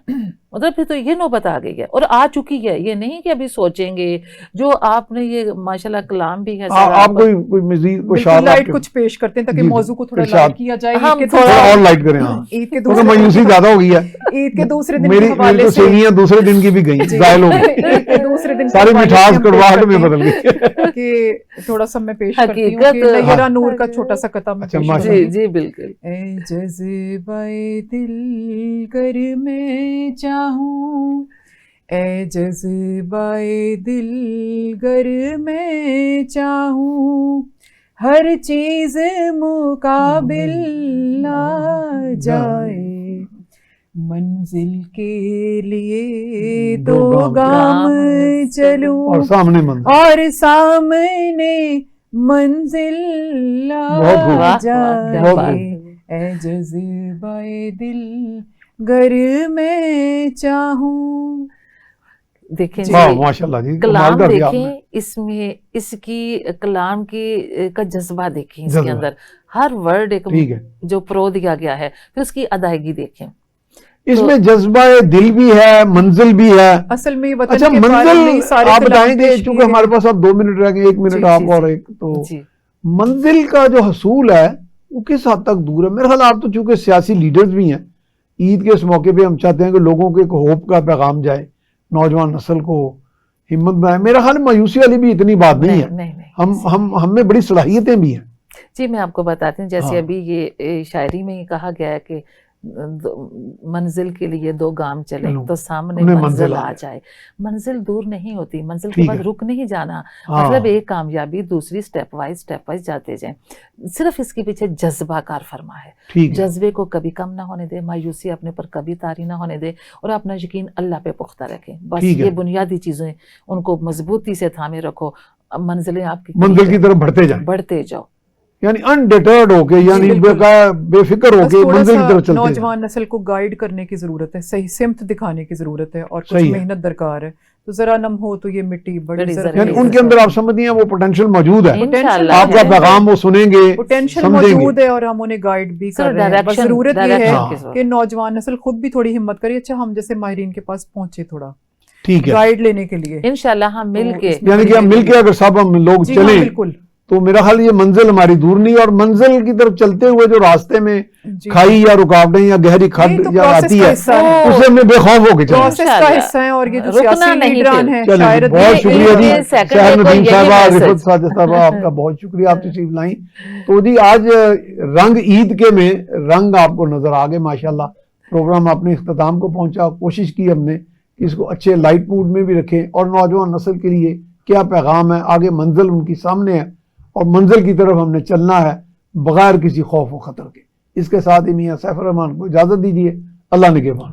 مطلب پھر تو یہ نوبت آ گئی ہے اور آ چکی ہے. یہ نہیں کہ ابھی سوچیں گے. جو آپ نے یہ ماشاءاللہ کلام بھی ہے، آپ کوئی مزید کوئی لائٹ کچھ پیش کرتے ہیں تاکہ موضوع کو تھوڑا لائٹ کیا جائے. ہم تھوڑا اور لائٹ کریں. عید کے دوسرے مایوسی زیادہ ہو گئی ہے. عید کے دوسرے دن میری تو سیویاں دوسرے دن کی بھی گئی، ظاہر ہو گئی، دوسرے دن ساری مٹھاس کڑواہٹ میں بدل گئی. کہ تھوڑا سا میں پیش کرتی ہوں کہ نیرہ نور کا چھوٹا سا قطعہ میں پیش کرتی ہوں. جی بالکل. اے جذبۂ دل گر میں چاہوں، اے جذبۂ دل گر میں چاہوں، ہر چیز مقابل آ جائے، منزل کے لیے دو گام چلوں اور سامنے منزل آ جائے، اے جذبۂ دل گر میں چاہوں. دیکھیں ماشاءاللہ جی کلام دیکھیں، اس میں اس کی کلام کی کا جذبہ دیکھیں، اس کے اندر ہر ورڈ ایک جو پرو دیا گیا ہے، پھر اس کی ادائیگی دیکھیں. اس میں جذبہ دل بھی ہے، منزل بھی ہے. اصل میں اچھا منزل آپ بتائیں گے چونکہ ہمارے پاس اب 2 منٹ رہ گئے، 1 منٹ آپ اور ایک، تو منزل کا جو حصول ہے وہ کس حد تک دور ہے؟ میرے خیال آپ تو چونکہ سیاسی لیڈرز بھی ہیں، عید کے اس موقع پہ ہم چاہتے ہیں کہ لوگوں کو ایک ہوپ کا پیغام جائے، نوجوان نسل کو ہمت بنائے. میرا خیال مایوسی والی بھی اتنی بات نہیں ہے، ہم میں بڑی صلاحیتیں بھی ہیں. جی میں آپ کو بتاتی ہوں، جیسے ابھی یہ شاعری میں یہ کہا گیا ہے کہ منزل کے لیے 2 گام چلے تو سامنے منزل آ جائے. منزل دور نہیں ہوتی، منزل کے بعد رک نہیں جانا، مطلب ایک کامیابی دوسری سٹیپ وائز جاتے جائیں. صرف اس کے پیچھے جذبہ کار فرما ہے. جذبے کو کبھی کم نہ ہونے دے، مایوسی اپنے پر کبھی طاری نہ ہونے دے، اور اپنا یقین اللہ پہ پختہ رکھیں. بس یہ بنیادی چیزیں ان کو مضبوطی سے تھامے رکھو. منزلیں آپ کی منزل کی طرف بڑھتے جاؤ، یعنی انڈیٹرڈ ہو کے، یعنی بے فکر ہو کے منزل کی طرف چلتے. نوجوان نسل کو گائیڈ کرنے کی ضرورت ہے، صحیح سمت دکھانے کی ضرورت ہے، اور کچھ محنت درکار ہے. تو ذرا نم ہو تو یہ مٹی بڑی، یعنی ان کے اندر آپ سمجھتی ہیں وہ پوٹینشیل موجود ہے، آپ کا پیغام وہ سنیں گے، پوٹینشیل موجود ہے، اور ہم انہیں گائیڈ بھی کر رہے ہیں. بس ضرورت یہ ہے کہ نوجوان نسل خود بھی تھوڑی ہمت کرے. اچھا ہم جیسے ماہرین کے پاس پہنچے تھوڑا گائیڈ لینے کے لیے، انشاءاللہ ہم مل کے، یعنی کہ ہم مل کے اگر سب ہم لوگ چلیں بالکل، تو میرا خیال یہ منزل ہماری دور نہیں. اور منزل کی طرف چلتے ہوئے جو راستے میں کھائی یا رکاوٹیں یا گہری کھڈ یا آتی ہے، اس سے ہمیں بے خوف ہو کے چلیں. پروسیس کا حصہ ہے. اور یہ جو سیاسی لیڈران ہیں، بہت شکریہ جی شہر ندیم صاحبہ، رفت ساجد صاحبہ، آپ کا بہت شکریہ، آپ تشریف لائیں. تو جی آج رنگ عید کے میں رنگ آپ کو نظر آ گئے ماشاءاللہ. پروگرام اپنے اختتام کو پہنچا. کوشش کی ہم نے کہ اس کو اچھے لائٹ موڈ میں بھی رکھیں، اور نوجوان نسل کے لیے کیا پیغام ہے، آگے منزل ان کی سامنے ہے اور منزل کی طرف ہم نے چلنا ہے بغیر کسی خوف و خطر کے. اس کے ساتھ ہی میاں سیف الرحمان کو اجازت دیجیے. اللہ نگہبان.